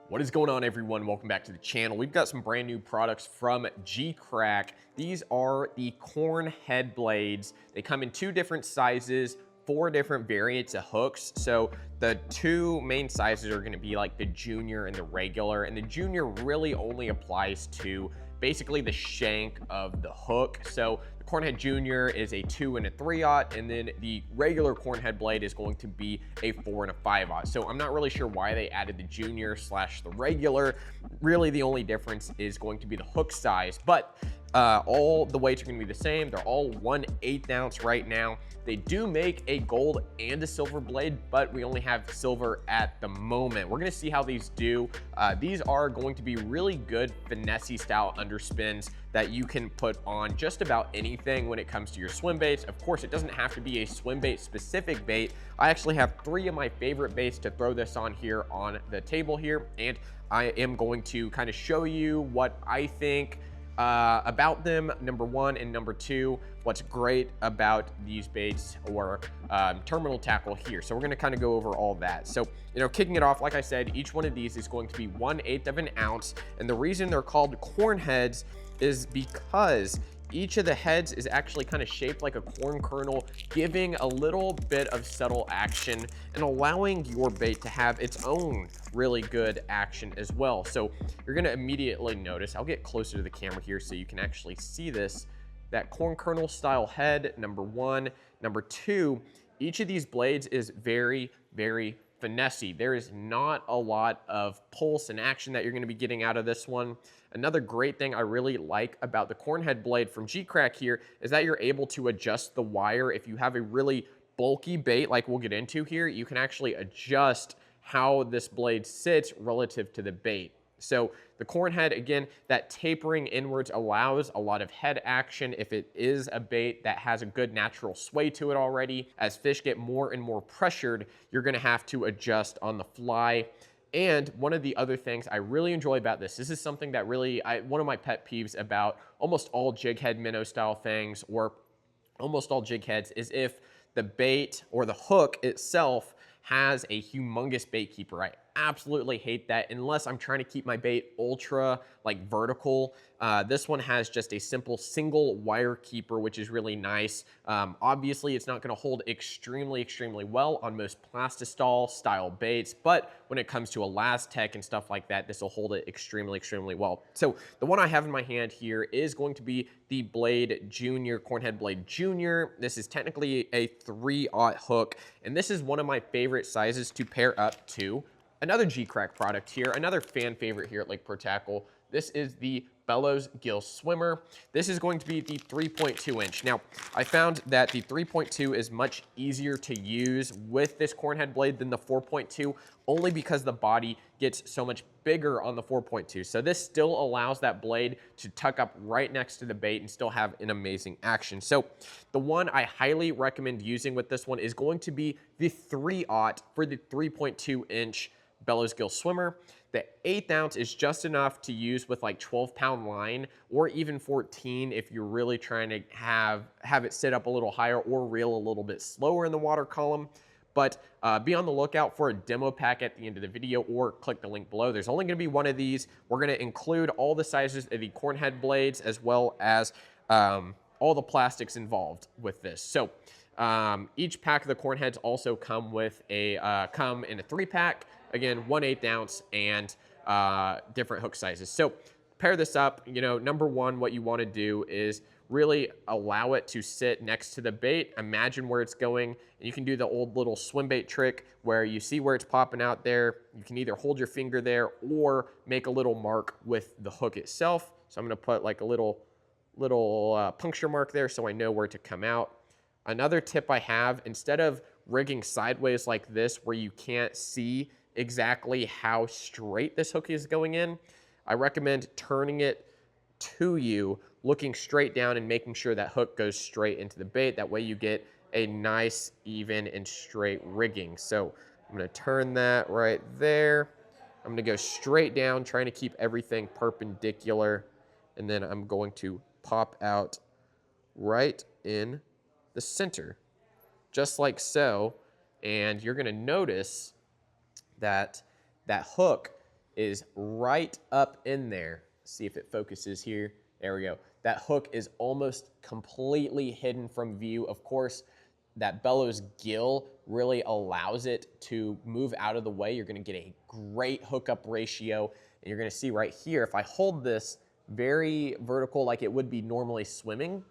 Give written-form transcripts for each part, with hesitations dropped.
What is going on, everyone? Welcome back to the channel. We've got some brand new products from G-Crack. These are the corn head blades. They come in two different sizes, four different variants of hooks. So the two main sizes are going to be like the junior and the regular, and the junior really only applies to basically the shank of the hook. So the Cornhead Junior is a 2 and a 3/0, and then the regular Cornhead blade is going to be a 4 and a 5/0. So I'm not really sure why they added the junior slash the regular. Really, the only difference is going to be the hook size, but all the weights are going to be the same. They're all 1/8 ounce right now. They do make a gold and a silver blade, but we only have silver at the moment. We're going to see how these do. These are going to be really good finesse style underspins that you can put on just about anything when it comes to your swim baits. Of course, it doesn't have to be a swim bait specific bait. I actually have 3 of my favorite baits to throw this on here on the table here, and I am going to kind of show you what I think about them, number 1, and number 2, what's great about these baits or terminal tackle here. So we're going to kind of go over all that. So, kicking it off, like I said, each one of these is going to be 1/8 of an ounce. And the reason they're called corn heads is because each of the heads is actually kind of shaped like a corn kernel, giving a little bit of subtle action and allowing your bait to have its own really good action as well. So you're gonna immediately notice, I'll get closer to the camera here so you can actually see this, that corn kernel style head, number 1. Number 2, each of these blades is very, very finesse. There is not a lot of pulse and action that you're going to be getting out of this one. Another great thing I really like about the cornhead blade from G-Crack here is that you're able to adjust the wire. If you have a really bulky bait like we'll get into here, you can actually adjust how this blade sits relative to the bait. So the corn head, again, that tapering inwards allows a lot of head action if it is a bait that has a good natural sway to it already. As fish get more and more pressured, you're gonna have to adjust on the fly. And one of the other things I really enjoy about this is something that really, one of my pet peeves about almost all jig head minnow style things, or almost all jig heads, is if the bait or the hook itself has a humongous bait keeper. I absolutely hate that unless I'm trying to keep my bait ultra vertical. This one has just a simple single wire keeper, which is really nice. Obviously, it's not going to hold extremely well on most plastisol style baits, but when it comes to Elastec and stuff like that, this will hold it extremely well. So the one I have in my hand here is going to be the Blade Junior, Cornhead Blade Junior. This is technically a 3/0 hook, and this is one of my favorite sizes to pair up to another G-Crack product here, another fan favorite here at Lake Pro Tackle. This is the Bellows Gill Swimmer. This is going to be the 3.2 inch. Now, I found that the 3.2 is much easier to use with this cornhead blade than the 4.2, only because the body gets so much bigger on the 4.2. So this still allows that blade to tuck up right next to the bait and still have an amazing action. So the one I highly recommend using with this one is going to be the 3/0 for the 3.2 inch Bellows Gill Swimmer. The 1/8 ounce is just enough to use with 12-pound line, or even 14 if you're really trying to have it sit up a little higher or reel a little bit slower in the water column. But be on the lookout for a demo pack at the end of the video, or click the link below. There's only going to be one of these. We're going to include all the sizes of the cornhead blades as well as all the plastics involved with this. So each pack of the cornheads also come with come in a 3-pack. Again, 1/8 ounce and different hook sizes. So pair this up. Number 1, what you want to do is really allow it to sit next to the bait. Imagine where it's going. And you can do the old little swim bait trick where you see where it's popping out there. You can either hold your finger there or make a little mark with the hook itself. So I'm going to put a little puncture mark there so I know where to come out. Another tip I have, instead of rigging sideways like this where you can't see exactly how straight this hook is going in, I recommend turning it to you, looking straight down and making sure that hook goes straight into the bait. That way you get a nice, even, and straight rigging. So I'm going to turn that right there. I'm going to go straight down, trying to keep everything perpendicular, and then I'm going to pop out right in the center, just like so. And you're going to notice that that hook is right up in there. See if it focuses here. There we go. That hook is almost completely hidden from view. Of course, that Bellows Gill really allows it to move out of the way. You're gonna get a great hookup ratio. And you're gonna see right here, if I hold this very vertical like it would be normally swimming,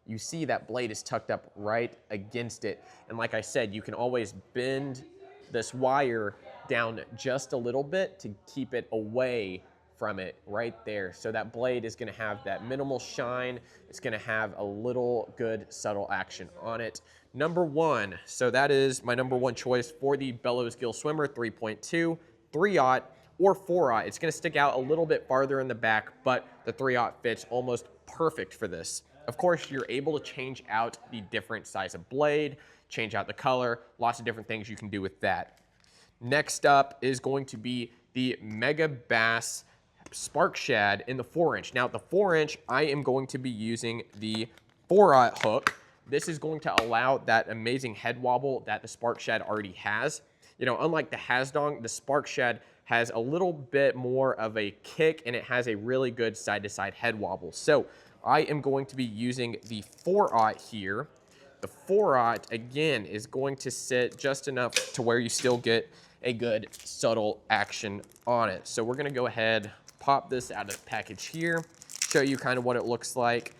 you see that blade is tucked up right against it. And like I said, you can always bend this wire down just a little bit to keep it away from it right there. So that blade is gonna have that minimal shine. It's gonna have a little good subtle action on it. Number one, so that is my number one choice for the Bellows Gill Swimmer 3.2, 3/0 or 4/0. It's gonna stick out a little bit farther in the back, but the 3/0 fits almost perfect for this. Of course, you're able to change out the different size of blade, change out the color, lots of different things you can do with that. Next up is going to be the MegaBass Spark Shad in the 4-inch. Now, the 4-inch, I am going to be using the 4/0 hook. This is going to allow that amazing head wobble that the Spark Shad already has. You know, unlike the Hasdong, the Spark Shad has a little bit more of a kick and it has a really good side-to-side head wobble. So I am going to be using the 4/0 here. The 4/0, again, is going to sit just enough to where you still get a good subtle action on it. So we're gonna go ahead, pop this out of the package here, show you kind of what it looks like.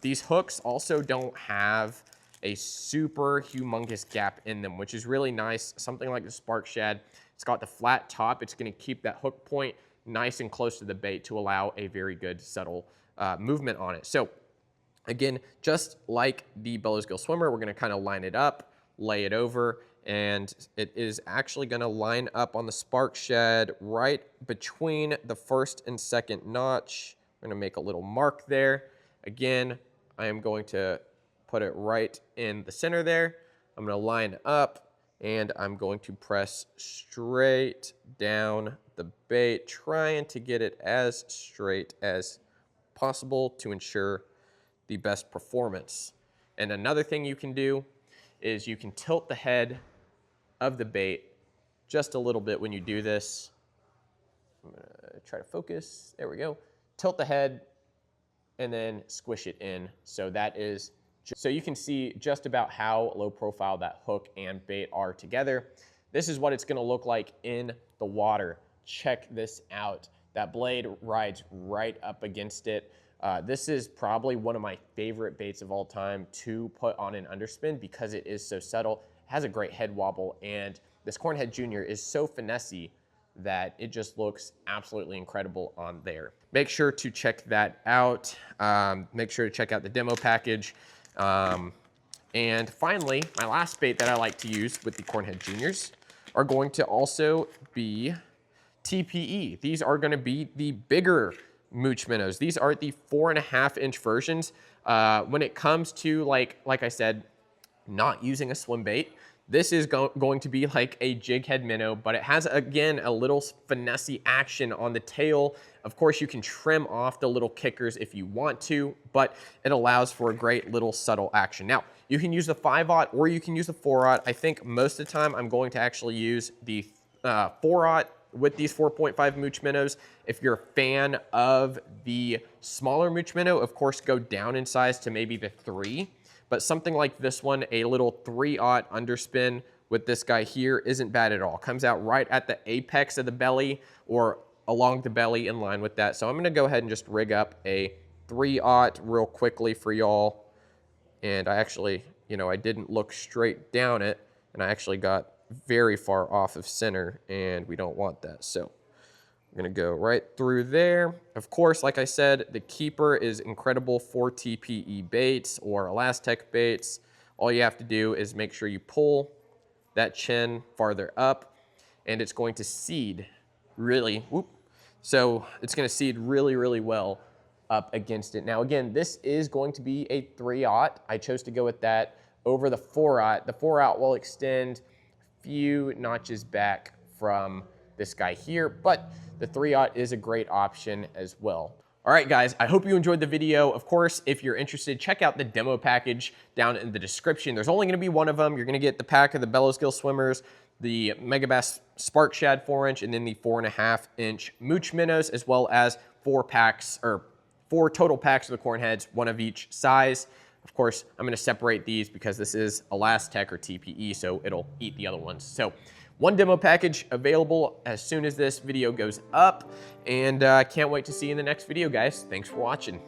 These hooks also don't have a super humongous gap in them, which is really nice. Something like the Spark Shad, it's got the flat top. It's gonna keep that hook point nice and close to the bait to allow a very good subtle movement on it. So again, just like the Bellows Gill Swimmer, we're gonna kind of line it up, lay it over, and it is actually gonna line up on the Spark Shad right between the first and second notch. I'm gonna make a little mark there. Again, I am going to put it right in the center there. I'm gonna line up and I'm going to press straight down the bait, trying to get it as straight as possible to ensure the best performance. And another thing you can do is you can tilt the head of the bait just a little bit when you do this. I'm gonna try to focus, there we go. Tilt the head and then squish it in. So that is, so you can see just about how low profile that hook and bait are together. This is what it's gonna look like in the water. Check this out. That blade rides right up against it. This is probably one of my favorite baits of all time to put on an underspin because it is so subtle, has a great head wobble, and this Cornhead Jr. is so finessey that it just looks absolutely incredible on there. Make sure to check that out. Make sure to check out the demo package. And finally, my last bait that I like to use with the Cornhead Juniors are going to also be TPE. These are gonna be the bigger Mooch Minnows. These are the 4.5-inch versions. When it comes to, like I said, not using a swim bait, this is going to be like a jig head minnow, but it has, again, a little finessey action on the tail. Of course, you can trim off the little kickers if you want to, but it allows for a great little subtle action. Now, you can use the 5/0 or you can use the 4/0. I think most of the time I'm going to actually use the 4/0 with these 4.5 Mooch Minnows. If you're a fan of the smaller Mooch Minnow, of course, go down in size to maybe the 3. But something like this one, a little 3/0 underspin with this guy here isn't bad at all. Comes out right at the apex of the belly or along the belly in line with that. So I'm gonna go ahead and just rig up a 3/0 real quickly for y'all. And I actually, you know, I didn't look straight down it and I actually got very far off of center and we don't want that. So I'm gonna go right through there. Of course, like I said, the keeper is incredible for TPE baits or Elastec baits. All you have to do is make sure you pull that chin farther up and it's going to seed really, so it's gonna seed really, really well up against it. Now again, this is going to be a 3/0. I chose to go with that over the 4/0. The 4/0 will extend a few notches back from this guy here, but the 3/0 is a great option as well. All right, guys, I hope you enjoyed the video. Of course, if you're interested, check out the demo package down in the description. There's only gonna be one of them. You're gonna get the pack of the Bellows Gill Swimmers, the MegaBass Spark Shad 4-inch, and then the 4.5-inch Mooch Minnows, as well as 4 total packs of the corn heads, 1 of each size. Of course, I'm going to separate these because this is Elastec or TPE, so it'll eat the other ones. So 1 demo package available as soon as this video goes up, and can't wait to see you in the next video, guys. Thanks for watching.